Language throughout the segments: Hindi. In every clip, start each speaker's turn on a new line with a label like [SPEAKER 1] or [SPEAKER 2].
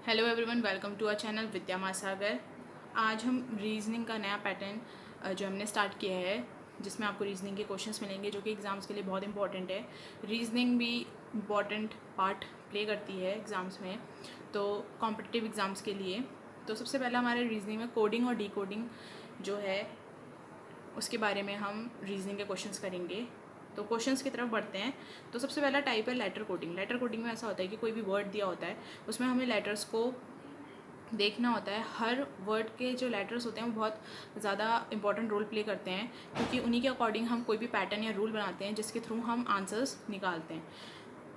[SPEAKER 1] Hello everyone, welcome to our channel Vidya Mahasagar. आज हम रीजनिंग का नया पैटर्न जो हमने स्टार्ट किया है, जिसमें आपको रीजनिंग के क्वेश्चंस मिलेंगे जो कि एग्ज़ाम्स के लिए बहुत इंपॉर्टेंट है। रीजनिंग भी इम्पॉर्टेंट पार्ट प्ले करती है एग्ज़ाम्स में, तो कॉम्पिटिटिव एग्ज़ाम्स के लिए। तो सबसे पहला हमारे रीजनिंग में कोडिंग और डीकोडिंग जो है उसके बारे में हम रीजनिंग के क्वेश्चंस करेंगे। तो क्वेश्चंस की तरफ बढ़ते हैं। तो सबसे पहला टाइप है लेटर कोडिंग। लेटर कोडिंग में ऐसा होता है कि कोई भी वर्ड दिया होता है, उसमें हमें लेटर्स को देखना होता है। हर वर्ड के जो लेटर्स होते हैं वो बहुत ज़्यादा इंपॉर्टेंट रोल प्ले करते हैं, क्योंकि उन्हीं के अकॉर्डिंग हम कोई भी पैटर्न या रूल बनाते हैं जिसके थ्रू हम आंसर्स निकालते हैं।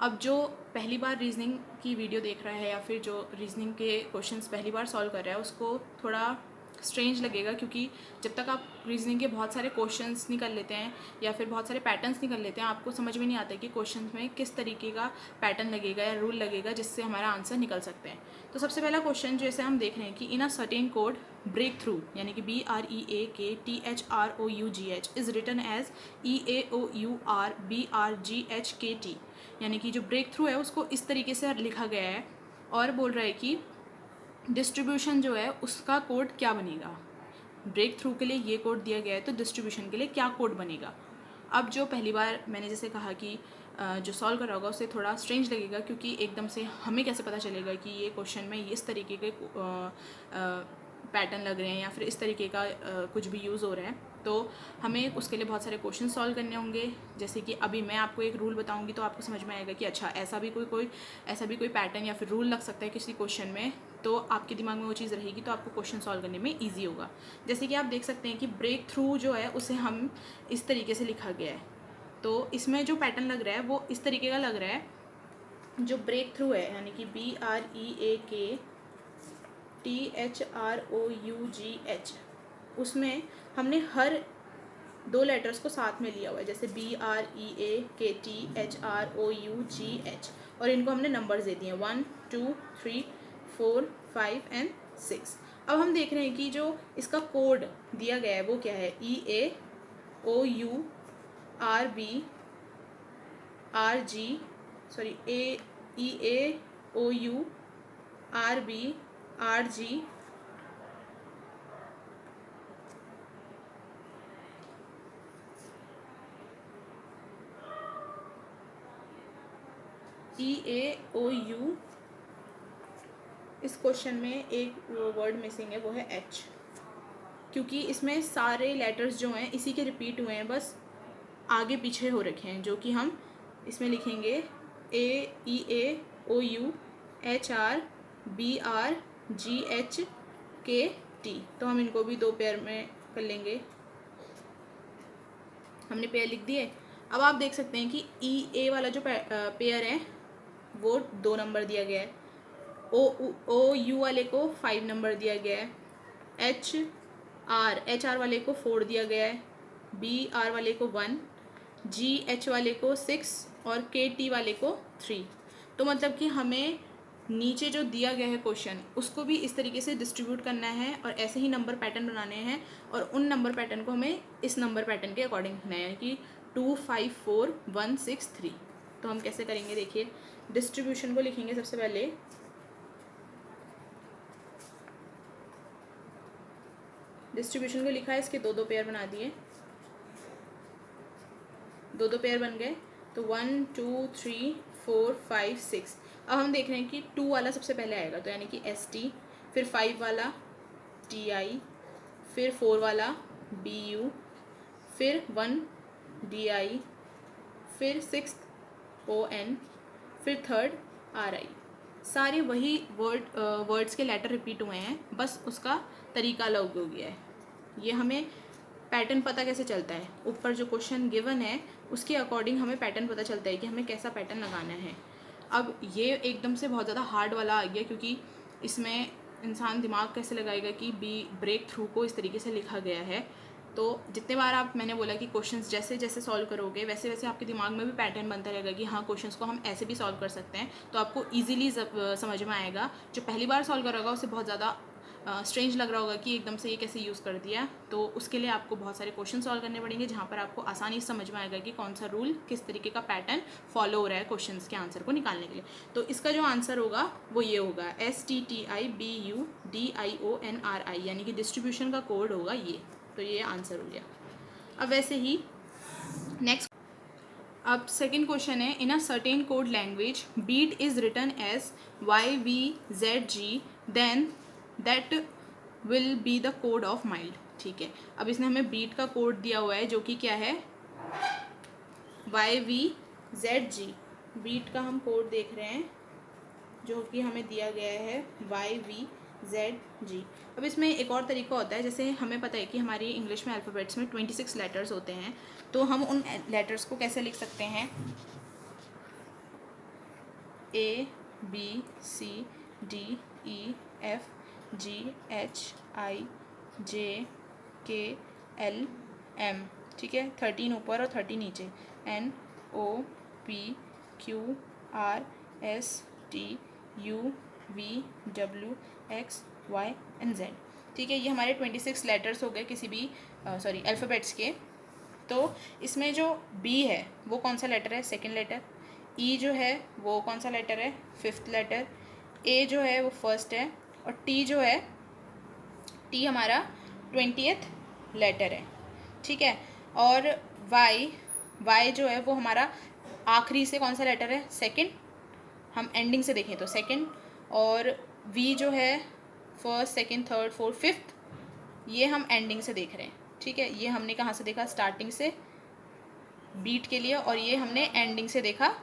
[SPEAKER 1] अब जो पहली बार रीजनिंग की वीडियो देख रहा है या फिर जो रीजनिंग के क्वेश्चंस पहली बार सॉल्व कर रहा है, उसको थोड़ा स्ट्रेंज लगेगा, क्योंकि जब तक आप रीजनिंग के बहुत सारे क्वेश्चंस निकल लेते हैं या फिर बहुत सारे पैटर्न्स निकल लेते हैं, आपको समझ में नहीं आता कि क्वेश्चंस में किस तरीके का पैटर्न लगेगा या रूल लगेगा जिससे हमारा आंसर निकल सकते हैं। तो सबसे पहला क्वेश्चन जैसे हम देख रहे हैं कि in a certain code breakthrough, यानी कि BREAKTHROUGH is written as EAOURBRGHKT, यानी कि जो ब्रेक थ्रू है उसको इस तरीके से लिखा गया है और बोल रहा है कि डिस्ट्रीब्यूशन जो है उसका कोड क्या बनेगा। ब्रेक थ्रू के लिए ये कोड दिया गया है, तो डिस्ट्रीब्यूशन के लिए क्या कोड बनेगा। अब जो पहली बार मैंने जैसे कहा कि जो सॉल्व कर रहा होगा उसे थोड़ा स्ट्रेंज लगेगा, क्योंकि एकदम से हमें कैसे पता चलेगा कि ये क्वेश्चन में इस तरीके के पैटर्न लग रहे हैं या फिर इस तरीके का कुछ भी यूज़ हो रहा है। तो हमें उसके लिए बहुत सारे क्वेश्चन सॉल्व करने होंगे। जैसे कि अभी मैं आपको एक रूल बताऊंगी तो आपको समझ में आएगा कि अच्छा ऐसा भी कोई पैटर्न या फिर रूल लग सकता है किसी क्वेश्चन में, तो आपके दिमाग में वो चीज़ रहेगी, तो आपको क्वेश्चन सॉल्व करने में ईजी होगा। जैसे कि आप देख सकते हैं कि ब्रेक थ्रू जो है उसे हम इस तरीके से लिखा गया है। तो इसमें जो पैटर्न लग रहा है वो इस तरीके का लग रहा है। जो ब्रेक थ्रू है यानी कि BREAKTHROUGH, उसमें हमने हर दो लेटर्स को साथ में लिया हुआ है, जैसे BREAKTHROUGH, और इनको हमने नंबर्स दे दिए हैं 1 2 3 4 5 एंड 6। अब हम देख रहे हैं कि जो इसका कोड दिया गया है वो क्या है, EAOURBRG इस क्वेश्चन में एक वर्ड मिसिंग है, वो है H, क्योंकि इसमें सारे लेटर्स जो हैं इसी के रिपीट हुए हैं, बस आगे पीछे हो रखे हैं, जो कि हम इसमें लिखेंगे AEAOUHRBRGHKT। तो हम इनको भी दो पेयर में कर लेंगे। हमने पेयर लिख दिए। अब आप देख सकते हैं कि EA वाला जो पेयर है वो 2 नंबर दिया गया है, OU वाले को 5 नंबर दिया गया है, HR वाले को 4 दिया गया है, BR वाले को 1, GH वाले को 6 और KT वाले को 3। तो मतलब कि हमें नीचे जो दिया गया है क्वेश्चन उसको भी इस तरीके से डिस्ट्रीब्यूट करना है और ऐसे ही नंबर पैटर्न बनाने हैं, और उन नंबर पैटर्न को हमें इस नंबर पैटर्न के अकॉर्डिंग लिखना है, यानी कि 2 5 4 1 6 3। तो हम कैसे करेंगे, देखिए डिस्ट्रीब्यूशन को लिखेंगे। सबसे पहले डिस्ट्रीब्यूशन को लिखा है, इसके दो दो पेयर बना दिए, दो दो पेयर बन गए। तो 1 2 3 4 5 6। अब हम देख रहे हैं कि 2 वाला सबसे पहले आएगा, तो यानी कि ST, फिर 5 वाला TI, फिर 4 वाला BU, फिर 1 DI, फिर 6 ON, फिर थर्ड RI। सारे वही वर्ड्स के लेटर रिपीट हुए हैं, बस उसका तरीका अलग हो गया है। ये हमें पैटर्न पता कैसे चलता है, ऊपर जो क्वेश्चन गिवन है उसके अकॉर्डिंग हमें पैटर्न पता चलता है कि हमें कैसा पैटर्न लगाना है। अब ये एकदम से बहुत ज़्यादा हार्ड वाला आ गया, क्योंकि इसमें इंसान दिमाग कैसे लगाएगा कि ब्रेक थ्रू को इस तरीके से लिखा गया है। तो जितने बार मैंने बोला कि क्वेश्चंस जैसे जैसे सॉल्व करोगे वैसे वैसे आपके दिमाग में भी पैटर्न बनता रहेगा कि हाँ क्वेश्चंस को हम ऐसे भी सॉल्व कर सकते हैं, तो आपको ईजिली समझ में आएगा। जो पहली बार सॉल्व करोगा उसे बहुत ज़्यादा स्ट्रेंज लग रहा होगा कि एकदम से ये कैसे यूज़ कर दिया, तो उसके लिए आपको बहुत सारे क्वेश्चन सॉल्व करने पड़ेंगे जहाँ पर आपको आसानी से समझ में आएगा कि कौन सा रूल किस तरीके का पैटर्न फॉलो हो रहा है क्वेश्चंस के आंसर को निकालने के लिए। तो इसका जो आंसर होगा वो ये होगा STTIBUDIONRI, यानी कि डिस्ट्रीब्यूशन का कोड होगा ये। तो ये आंसर हो गया। अब वैसे ही नेक्स्ट, अब सेकेंड क्वेश्चन है, in a certain code language beat is written as YVZG, then that will be the code of mild. ठीक है, अब इसने हमें बीट का कोड दिया हुआ है जो कि क्या है, YVZG। बीट का हम कोड देख रहे हैं जो कि हमें दिया गया है YVZG। अब इसमें एक और तरीका होता है, जैसे हमें पता है कि हमारी इंग्लिश में अल्फ़ाबेट्स में 26 लेटर्स होते हैं, तो हम उन लेटर्स को कैसे लिख सकते हैं, ABCDEFGHIJKLM। ठीक है, 13 ऊपर और 30 नीचे, NOPQRSTUVWXYZ। ठीक है, ये हमारे 26 लेटर्स हो गए किसी भी अल्फ़ाबेट्स के। तो इसमें जो B है वो कौन सा लेटर है, सेकंड लेटर। E जो है वो कौन सा लेटर है, फिफ्थ लेटर। A जो है वो फर्स्ट है, और T जो है, T हमारा 20th लेटर है। ठीक है, और Y जो है वो हमारा आखिरी से कौन सा लेटर है, सेकंड। हम एंडिंग से देखें तो सेकंड। और V जो है first, second, third, fourth, fifth, ये हम एंडिंग से देख रहे हैं। ठीक है, ये हमने कहाँ से देखा, स्टार्टिंग से बीट के लिए, और ये हमने एंडिंग से देखा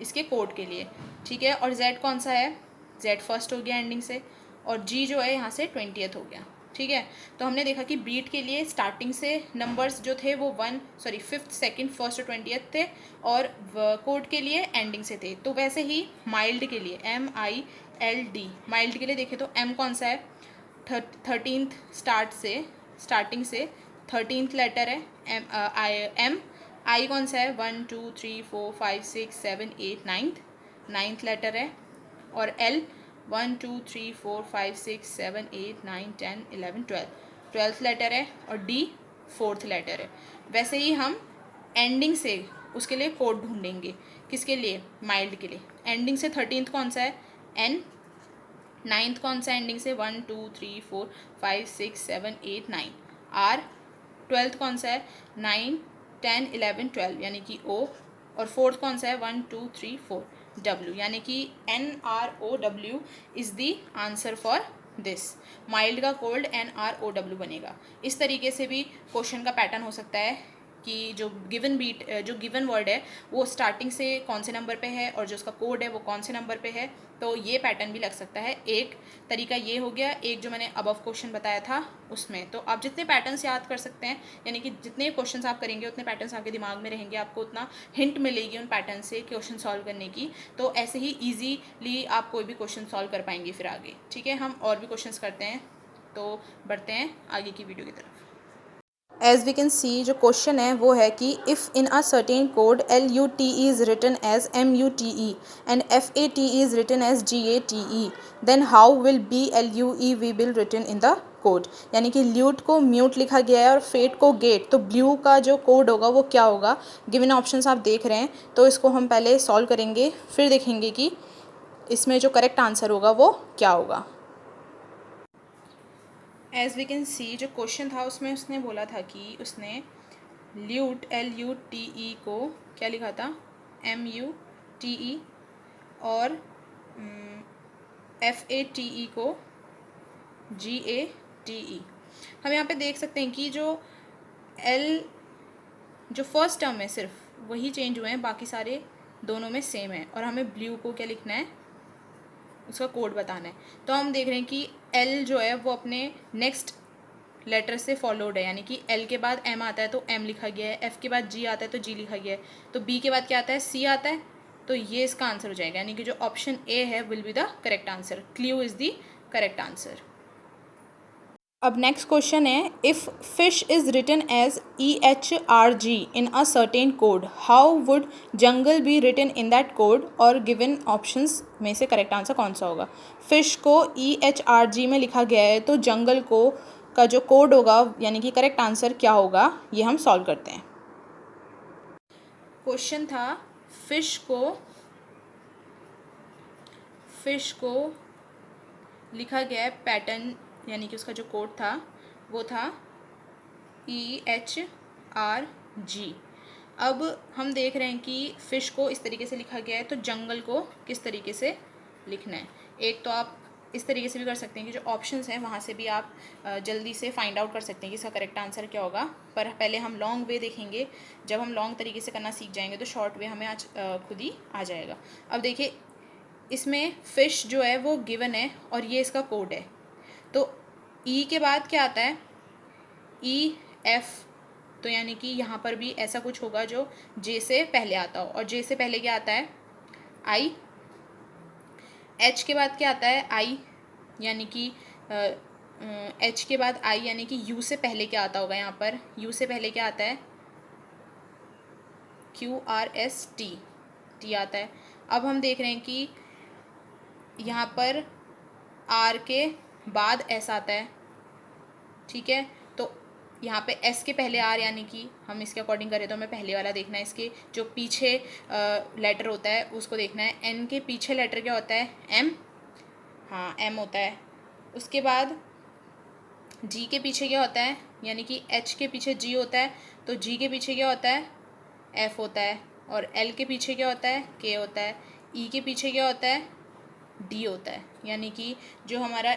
[SPEAKER 1] इसके कोड के लिए। ठीक है, और Z कौन सा है, Z फर्स्ट हो गया एंडिंग से, और G जो है यहाँ से 20th हो गया। ठीक है, तो हमने देखा कि बीट के लिए स्टार्टिंग से नंबर्स जो थे वो फिफ्थ, सेकंड, फर्स्ट और 20th थे, और कोड के लिए एंडिंग से थे। तो वैसे ही माइल्ड के लिए, MILD, माइल्ड के लिए देखें तो M कौन सा है, 13th स्टार्टिंग से 13th लेटर है M। I कौन सा है, 1 2 3 4 5 6 7 8 नाइन्थ लेटर है, और L 1 2 3 4 5 6 7 8 9 10 11 12th लेटर है, और D फोर्थ लेटर है। वैसे ही हम एंडिंग से उसके लिए कोड ढूंढेंगे, किसके लिए, माइल्ड के लिए। एंडिंग से 13th कौन सा है, N। नाइन्थ कौन सा एंडिंग से, 1 2 3 4 5 6 7 8 9, R। 12th कौन सा है, 9 10 11 12, यानी कि O। और फोर्थ कौन सा है, 1 2 3 4, W, यानी कि NROW is the answer for this. Mild का कोड NROW बनेगा। इस तरीके से भी क्वेश्चन का पैटर्न हो सकता है कि जो गिवन वर्ड है वो स्टार्टिंग से कौन से नंबर पे है, और जो उसका कोड है वो कौन से नंबर पे है। तो ये पैटर्न भी लग सकता है। एक तरीका ये हो गया, एक जो मैंने अबव क्वेश्चन बताया था उसमें। तो आप जितने पैटर्न्स याद कर सकते हैं, यानी कि जितने क्वेश्चंस आप करेंगे उतने पैटर्न्स आपके दिमाग में रहेंगे, आपको उतना हिंट मिलेगी उन पैटर्न से क्वेश्चन सॉल्व करने की। तो ऐसे ही ईजीली आप कोई भी क्वेश्चन सॉल्व कर पाएंगे फिर आगे। ठीक है, हम और भी क्वेश्चंस करते हैं, तो बढ़ते हैं आगे की वीडियो की तरफ। एज वी कैन सी, जो क्वेश्चन है वो है कि if in a certain code LUTE is written as MUTE and FATE is written as GATE, then how will BLUE we will written in the code. यानी कि ल्यूट को म्यूट लिखा गया है और फेट को गेट, तो ब्लू का जो कोड होगा वो क्या होगा। गिवन ऑप्शंस आप देख रहे हैं, तो इसको हम पहले सॉल्व करेंगे, फिर देखेंगे कि इसमें जो करेक्ट आंसर होगा वो क्या होगा। एज वी कैन सी, जो क्वेश्चन था उसमें उसने बोला था कि उसने ल्यूट LUTE को क्या लिखा था, MUTE, और FATE को GATE। हम यहाँ पे देख सकते हैं कि जो जो फर्स्ट टर्म है सिर्फ वही चेंज हुए हैं, बाकी सारे दोनों में सेम है, और हमें ब्लू को क्या लिखना है, उसका कोड बताना है। तो हम देख रहे हैं कि L जो है वो अपने नेक्स्ट लेटर से फॉलोड है, यानी कि L के बाद M आता है तो M लिखा गया है, F के बाद G आता है तो G लिखा गया है, तो B के बाद क्या आता है, C आता है, तो ये इसका आंसर हो जाएगा। यानी कि जो ऑप्शन A है will be the correct answer. Clue is the correct answer. अब नेक्स्ट क्वेश्चन है, if fish is written as EHRG in a certain code, how would jungle be written in that code, और गिवन ऑप्शंस में से करेक्ट आंसर कौन सा होगा। फिश को EHRG में लिखा गया है, तो जंगल को का जो कोड होगा यानी कि करेक्ट आंसर क्या होगा, ये हम सॉल्व करते हैं। क्वेश्चन था, फिश को लिखा गया है पैटर्न, यानी कि उसका जो कोड था वो था EHRG। अब हम देख रहे हैं कि फ़िश को इस तरीके से लिखा गया है, तो जंगल को किस तरीके से लिखना है। एक तो आप इस तरीके से भी कर सकते हैं कि जो ऑप्शंस हैं वहाँ से भी आप जल्दी से फाइंड आउट कर सकते हैं कि इसका करेक्ट आंसर क्या होगा, पर पहले हम लॉन्ग वे देखेंगे। जब हम लॉन्ग तरीके से करना सीख जाएंगे तो शॉर्ट वे हमें आज खुद ही आ जाएगा। अब देखिए, इसमें फ़िश जो है वो गिवन है और ये इसका कोड है, तो ई के बाद क्या आता है, EF, तो यानी कि यहाँ पर भी ऐसा कुछ होगा जो जे से पहले आता हो, और जे से पहले क्या आता है, I। H के बाद क्या आता है, I, यानी कि H के बाद I, यानी कि U से पहले क्या आता होगा, यहाँ पर U से पहले क्या आता है, QRST, T आता है। अब हम देख रहे हैं कि यहाँ पर R के बाद S आता है, ठीक है, तो यहाँ पे S के पहले R, यानी कि हम इसके अकॉर्डिंग करें तो हमें पहले वाला देखना है, इसके जो पीछे लेटर होता है उसको देखना है। N के पीछे लेटर क्या होता है, M, हाँ M होता है। उसके बाद G के पीछे क्या होता है, यानी कि H के पीछे G होता है, तो G के पीछे क्या होता है, F होता है, और L के पीछे क्या होता है, K होता है, E के पीछे क्या होता है, D होता है। यानी कि जो हमारा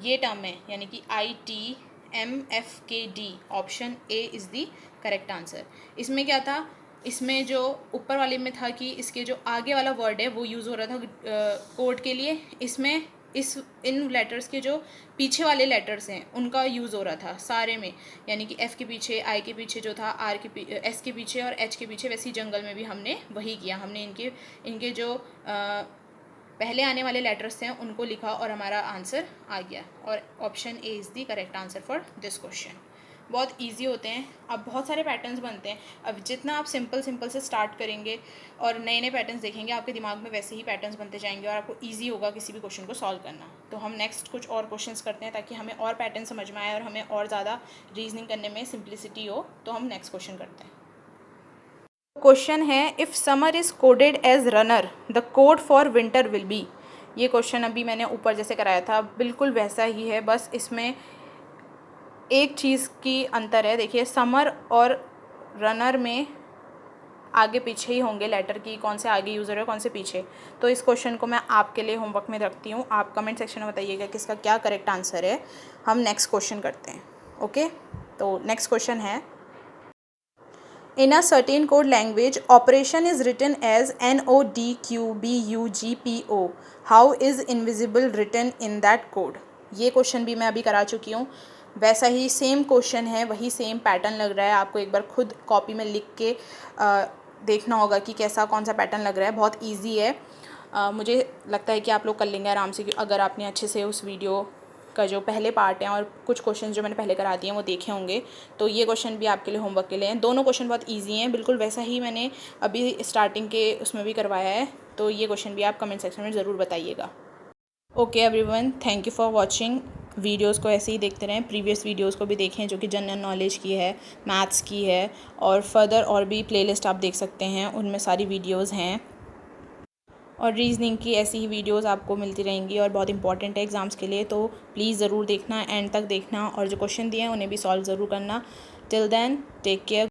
[SPEAKER 1] ये टर्म है, यानी कि ITMFKD, option A is the correct answer. इसमें क्या था, इसमें जो ऊपर वाले में था कि इसके जो आगे वाला वर्ड है वो यूज़ हो रहा था कोड के लिए, इसमें इन लेटर्स के जो पीछे वाले लेटर्स हैं उनका यूज़ हो रहा था सारे में, यानी कि F के पीछे, I के पीछे जो था, S के पीछे और H के पीछे, वैसे ही जंगल में भी हमने वही किया। हमने इनके जो पहले आने वाले लेटर्स हैं उनको लिखा और हमारा आंसर आ गया, और option A is the correct answer for this question. बहुत इजी होते हैं। अब बहुत सारे पैटर्न्स बनते हैं। अब जितना आप सिंपल से स्टार्ट करेंगे और नए नए पैटर्न्स देखेंगे, आपके दिमाग में वैसे ही पैटर्न्स बनते जाएंगे और आपको ईजी होगा किसी भी क्वेश्चन को सॉल्व करना। तो हम नेक्स्ट कुछ और क्वेश्चंस करते हैं ताकि हमें और पैटर्न समझ में आए और हमें और ज़्यादा रीजनिंग करने में सिंप्लिसिटी हो। तो हम नेक्स्ट क्वेश्चन करते हैं। क्वेश्चन है, if summer is coded as runner, the code for winter will be. ये क्वेश्चन अभी मैंने ऊपर जैसे कराया था बिल्कुल वैसा ही है, बस इसमें एक चीज़ की अंतर है। देखिए, समर और रनर में आगे पीछे ही होंगे लेटर की, कौन से आगे यूज़र है कौन से पीछे। तो इस क्वेश्चन को मैं आपके लिए होमवर्क में रखती हूँ, आप कमेंट सेक्शन में बताइएगा कि इसका क्या करेक्ट आंसर है। हम नेक्स्ट क्वेश्चन करते हैं। ओके, तो नेक्स्ट क्वेश्चन है, in a certain code language, operation is written as NODQBUGPO. How is invisible written in that code? ये क्वेश्चन भी मैं अभी करा चुकी हूँ, वैसा ही सेम क्वेश्चन है, वही सेम पैटर्न लग रहा है। आपको एक बार खुद कॉपी में लिख के देखना होगा कि कैसा कौन सा पैटर्न लग रहा है। बहुत ईजी है, मुझे लगता है कि आप लोग कर लेंगे आराम से, अगर आपने अच्छे से उस वीडियो का जो पहले पार्ट है और कुछ क्वेश्चन जो मैंने पहले करा दिए हैं वो देखे होंगे। तो ये क्वेश्चन भी आपके लिए होमवर्क के लिए हैं। दोनों क्वेश्चन बहुत इजी हैं, बिल्कुल वैसा ही मैंने अभी स्टार्टिंग के उसमें भी करवाया है। तो ये क्वेश्चन भी आप कमेंट सेक्शन में ज़रूर बताइएगा। Okay everyone, thank you for watching. Videos को ऐसे ही देखते रहें, प्रीवियस वीडियोज़ को भी देखें जो कि जनरल नॉलेज की है, मैथ्स की है, और फर्दर और भी प्लेलिस्ट आप देख सकते हैं, उनमें सारी वीडियोज़ हैं। और रीजनिंग की ऐसी ही वीडियोस आपको मिलती रहेंगी और बहुत इंपॉर्टेंट है एग्ज़ाम्स के लिए। तो प्लीज़ ज़रूर देखना, एंड तक देखना, और जो क्वेश्चन दिए हैं उन्हें भी सॉल्व ज़रूर करना। Till then, take care.